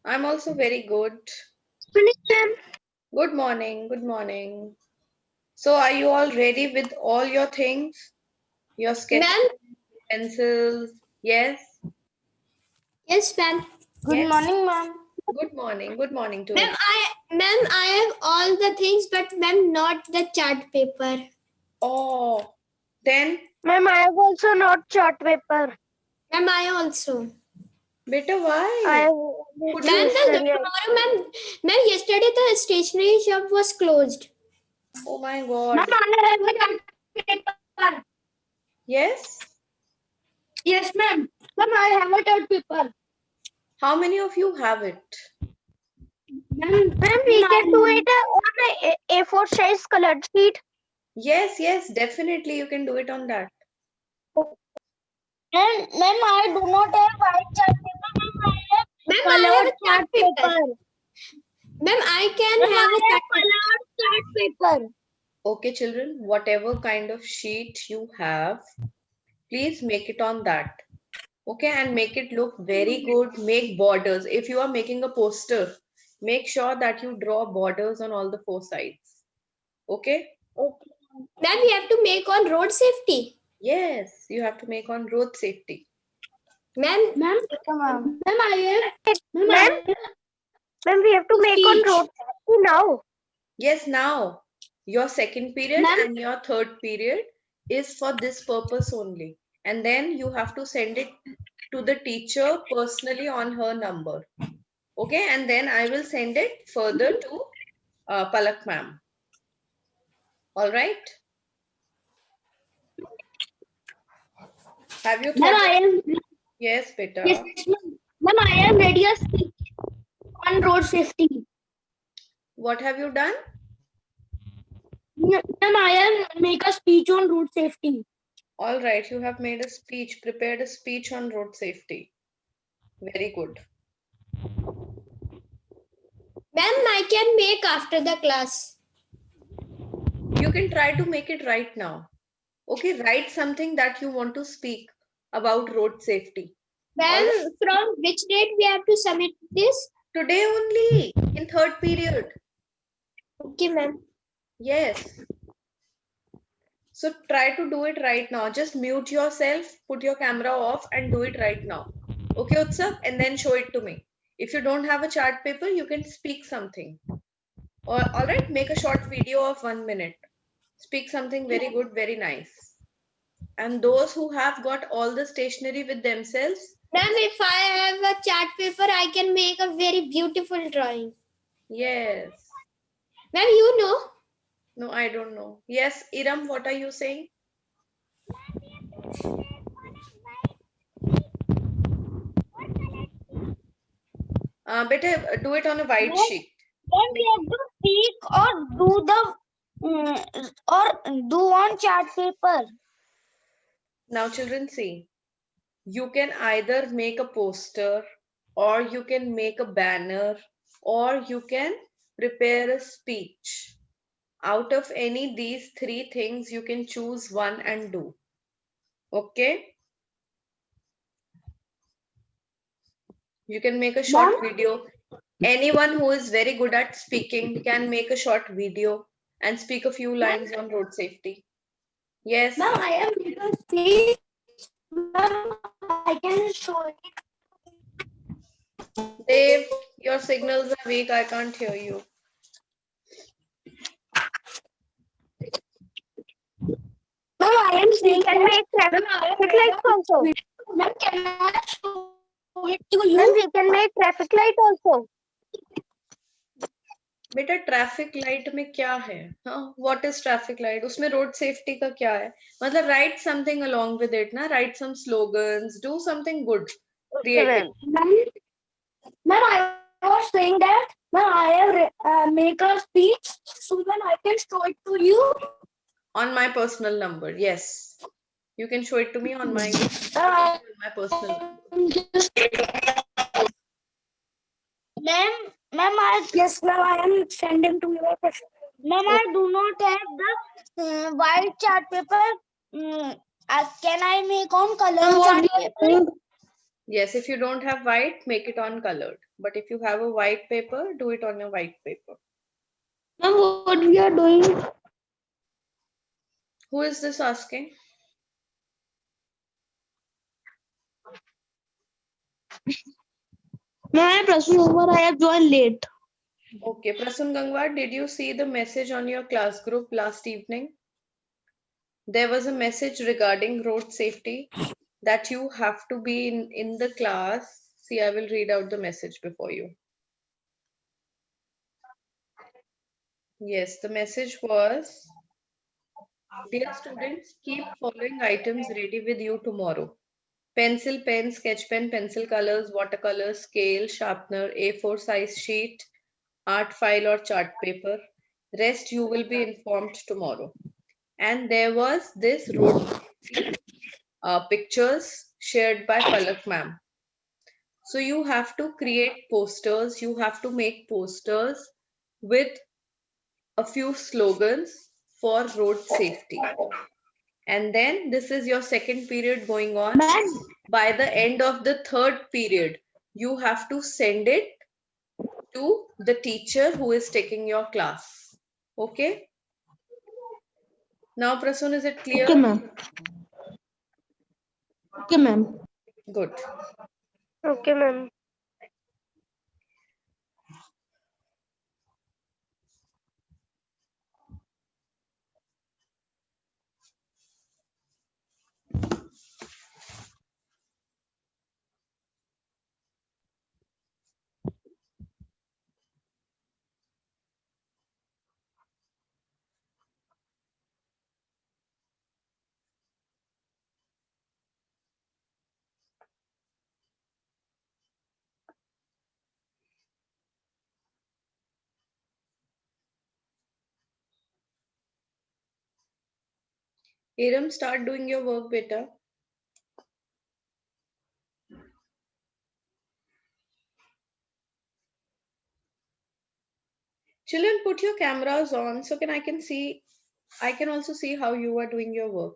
I'm also very good. Morning, ma'am. Good morning. Good morning. So, are you all ready with all your things? Your sketches, Ma'am, pencils? Yes? yes, ma'am. Good Yes? morning, ma'am. Good morning. Good morning to Ma'am, everyone. I have all the things, but ma'am, not the chart paper. Oh, then, Ma'am, I have also not chart paper. Ma'am, I also. beta, I why? have Could Ma'am, you? tomorrow, ma'am, yesterday the stationery shop was closed. Oh my Ma'am, God. I have a chart paper. Yes? Yes, ma'am. Ma'am, I have a chart paper. How many of you have it? Ma'am, we can do it on a A4 size colored sheet. Yes, yes, definitely you can do it on that. Ma'am, I do not have white chart paper. Ma'am, I have Ma'am, I have colored a chart chart paper. paper. Ma'am, I can Ma'am, have I a have chart paper. colored chart paper. Okay, children, whatever kind of sheet you have, please make it on that. Okay, and make it look very good. Make borders. If you are making a poster, make sure that you draw borders on all the four sides. Okay? Okay. Ma'am, we have to make on road safety. Yes, you have to make on road safety. Ma'am, Ma'am, ma'am, ma'am, we have to make on speech. road safety now. Yes, now your second period Ma'am, and your third period is for this purpose only. And then you have to send it to the teacher personally on her number. Okay, and then I will send it further to Palak ma'am. All right? Have you ma'am, thought of? I am Yes, yes, beta. ma'am, I am ready a speech on road safety. What have you done? Ma'am, I am make a speech on road safety. All right, you have made a speech, prepared a speech on road safety. Very good. Ma'am, I can make after the class. You can try to make it right now. Okay, write something that you want to speak about road safety. All Ma'am, right. from which date we have to submit this? Today only, in third period. Okay, ma'am. Yes. So try to do it right now. Just mute yourself, put your camera off, and do it right now. Okay, Utsav? And then show it to me. If you don't have a chart paper, you can speak something. Or all right, make a short video of 1 minute. Speak something very good, very nice. And those who have got all the stationery with themselves, Ma'am, if I have a chart paper, I can make a very beautiful drawing. yes. Ma'am, you know. No, I don't know. Yes, Iram, what are you saying? Better do it on a white sheet. Then we have to speak or do the or do on chart paper. Now, children, see. You can either make a poster, or you can make a banner, or you can prepare a speech. Out of any these three things, you can choose one and do. Okay? You can make a Ma'am, short video. Anyone who is very good at speaking can make a short video and speak a few lines on road safety. Yes. ma'am, I am make a speech. Ma'am, I can show it. Dave, your signals are weak. I can't hear you. Ma'am, I am saying can make traffic lights also. Ma'am, can I show it to you? Ma'am, we can make traffic light also. बेटा traffic light में क्या है? हाँ, what is traffic light? उसमें road safety का क्या है? मतलब write something along with it ना, write some slogans, do something good, creative. Ma'am, I was saying that ma'am, I have make a speech so then I can show it to you. On my personal number, yes, you can show it to me on my personal number. Ma'am, yes, ma'am, I am sending to your person. Ma'am, I do not have the white chart paper. Can I make on color chart paper? Yes, if you don't have white, make it on colored. But if you have a white paper, do it on your white paper. Ma'am, what we are doing? Who is this asking? Ma'am, Prasun over. I have joined late. Okay, Prasun Gangwar, did you see the message on your class group last evening? There was a message regarding road safety that you have to be in the class. See, I will read out the message before you. Yes, the message was, dear students, keep following items ready with you tomorrow. Pencil, pen, sketch pen, pencil colors, watercolor, scale, sharpener, A4 size sheet, art file or chart paper. Rest you will be informed tomorrow. And there was this road pictures shared by Palak ma'am. So you have to create posters, you have to make posters with a few slogans for road safety. And then this is your second period going on. Ma'am, By the end of the third period, you have to send it to the teacher who is taking your class. Okay? Now, Prasun, is it clear? okay, ma'am. Okay, ma'am. Good. Okay, ma'am. Iram, start doing your work, beta. Children, put your cameras on so I can also see how you are doing your work.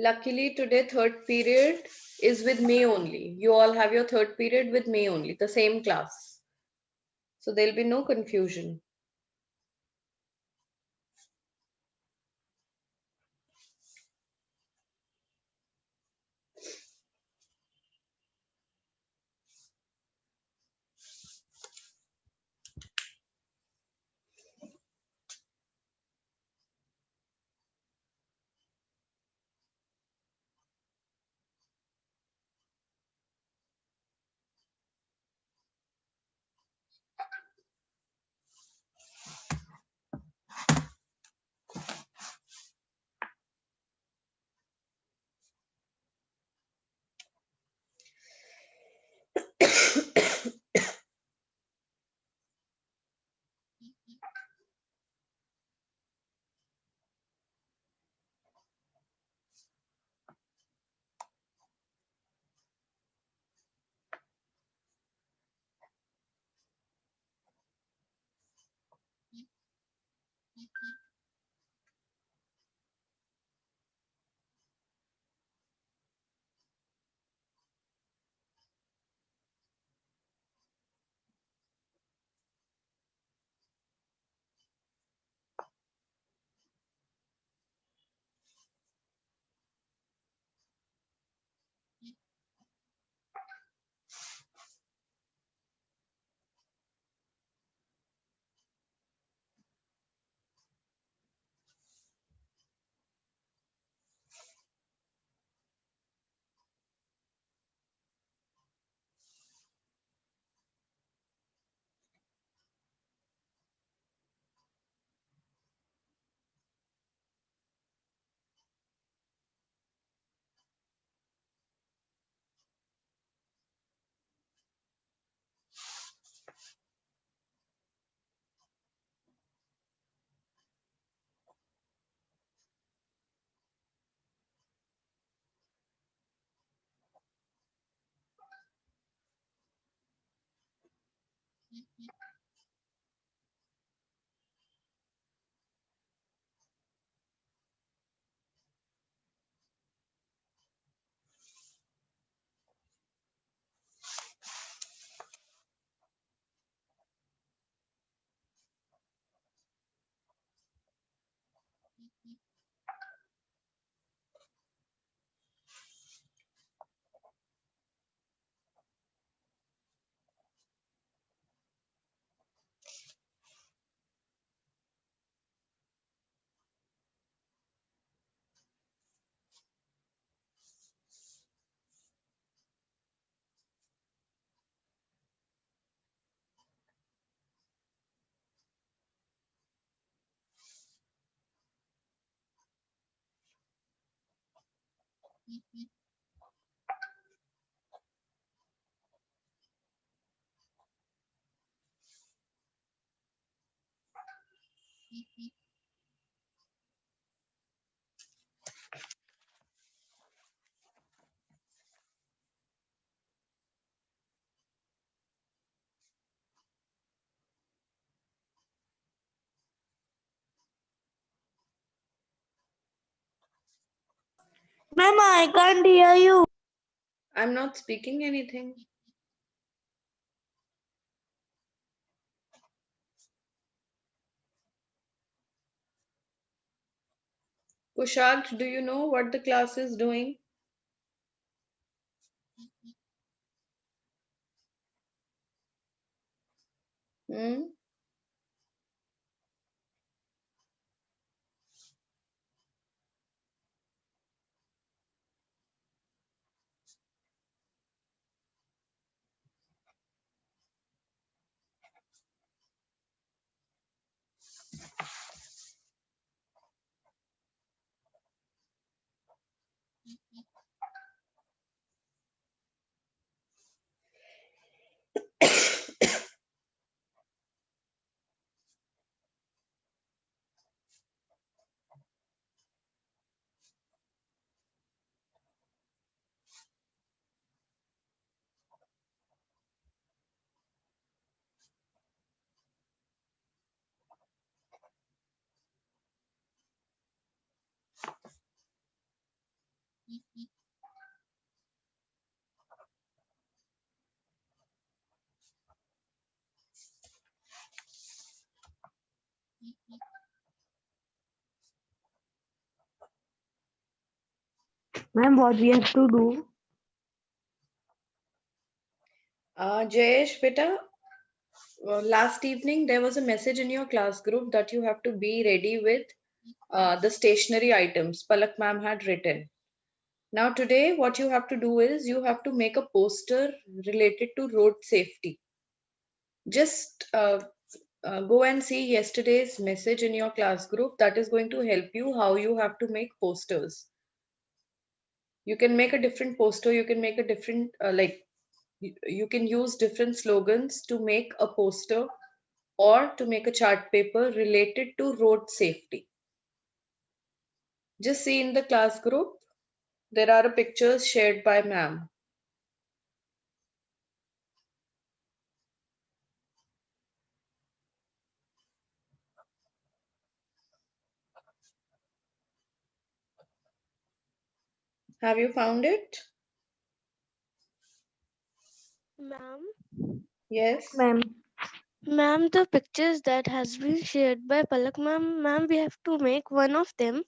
Luckily, today third period is with me only. You all have your third period with me only, the same class. So there'll be no confusion. Ma'am, I can't hear you. I'm not speaking anything. Kushal, do you know what the class is doing? Hmm? Ma'am, what we have to do? Jayesh, beta, last evening there was a message in your class group that you have to be ready with the stationery items Palak ma'am had written. Now today what you have to do is you have to make a poster related to road safety. Just go and see yesterday's message in your class group. That is going to help you how you have to make posters. You can make a different poster. You can make a different you can use different slogans to make a poster or to make a chart paper related to road safety. Just see in the class group, there are pictures shared by ma'am. Have you found it? Ma'am. Yes. Ma'am. Ma'am, the pictures that has been shared by Palak ma'am, we have to make one of them.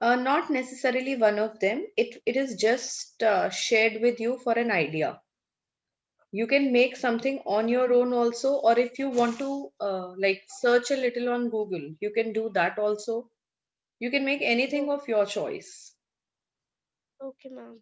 Not necessarily one of them. It is just shared with you for an idea. You can make something on your own also, or if you want to like search a little on Google, you can do that also. You can make anything of your choice. Okay, ma'am.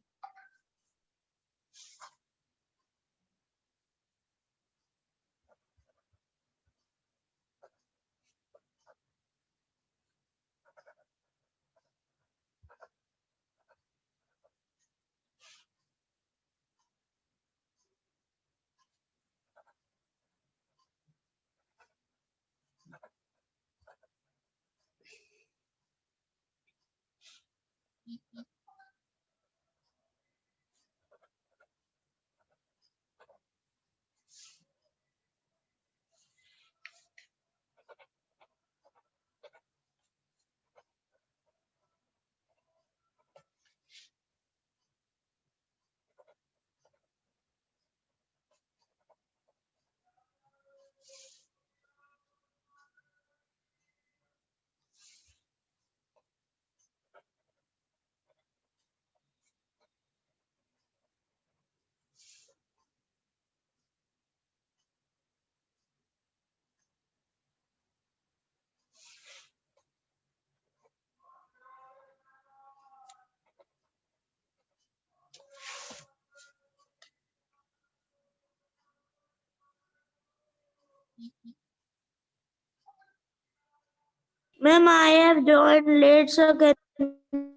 Ma'am, I have joined late, so can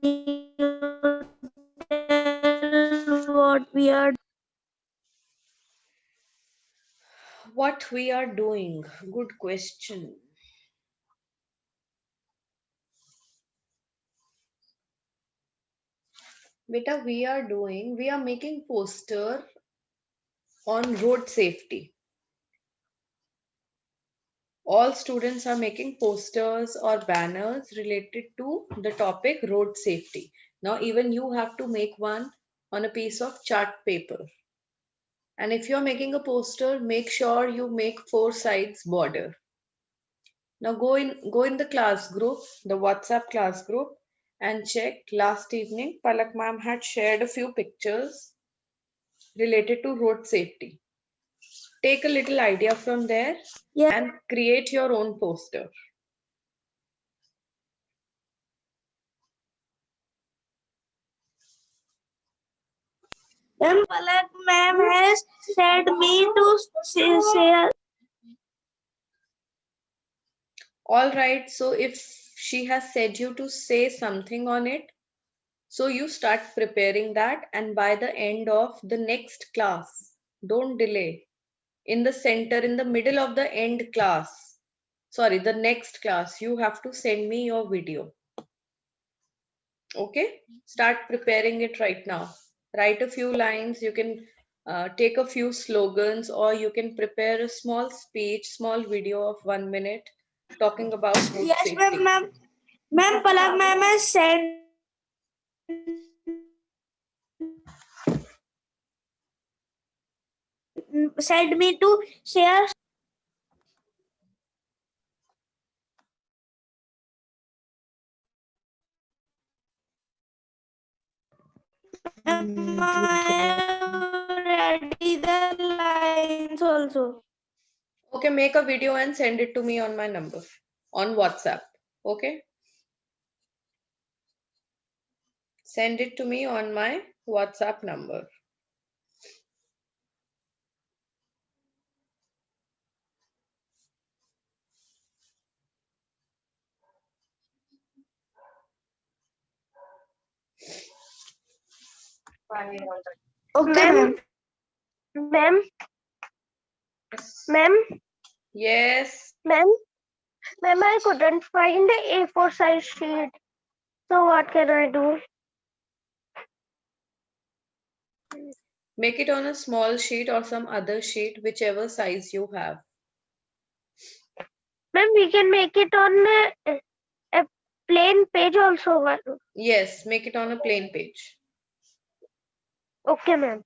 you tell what we are? What we are doing? Good question. Beta, we are making poster on road safety. All students are making posters or banners related to the topic road safety. Now, even you have to make one on a piece of chart paper. And if you're making a poster, make sure you make 4 sides border. Now go in the class group, the WhatsApp class group, and check. Last evening, Palak ma'am had shared a few pictures related to road safety. Take a little idea from there Yeah. and create your own poster. Ma'am, Palak ma'am has said me to say. All right, so if she has said you to say something on it, so you start preparing that, and by the end of the next class, don't delay. In the center, in the middle of the end class, sorry, the next class, you have to send me your video. Okay, start preparing it right now. Write a few lines. You can take a few slogans, or you can prepare a small speech, small video of 1 minute talking about road Yes, safety. ma'am, Palak ma'am has said me to share. Ma'am, I have ready the lines also. Okay, make a video and send it to me on my number on WhatsApp. Okay, send it to me on my WhatsApp number. Okay, ma'am. Ma'am, ma'am, Yes. ma'am, ma'am, I couldn't find the A4 size sheet. So what can I do? Make it on a small sheet or some other sheet, whichever size you have. Ma'am, we can make it on a plain page also. Yes, make it on a plain page. Okay, ma'am.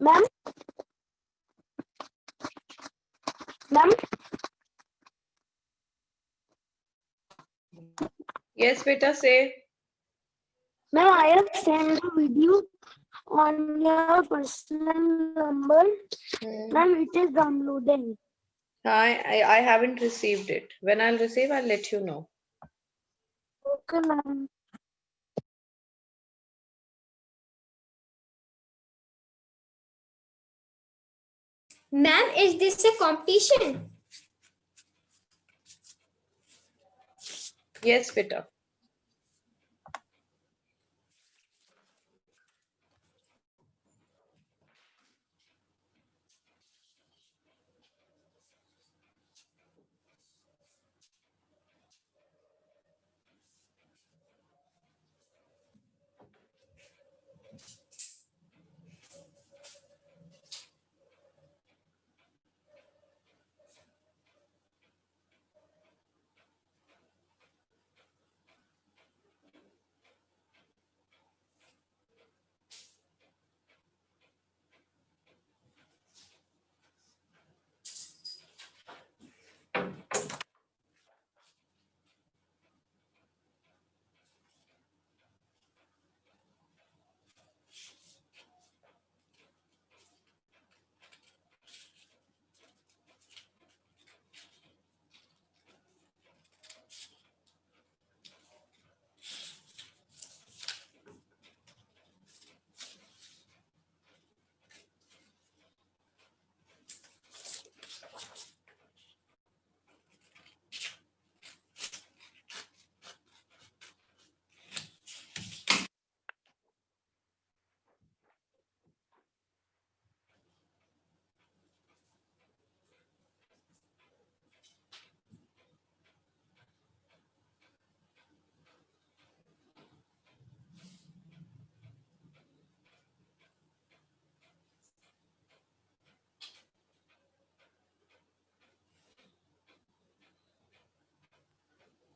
Ma'am ma'am Yes, beta, say. Ma'am I have sent a video on your personal number. Ma'am, it is downloading. I haven't received it. When I'll receive, I'll let you know. Okay, ma'am. Ma'am, is this a competition? Yes, beta.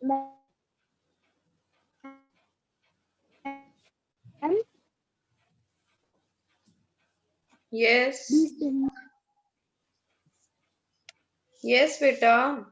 Ma'am, Yes. please tell me. Yes, beta.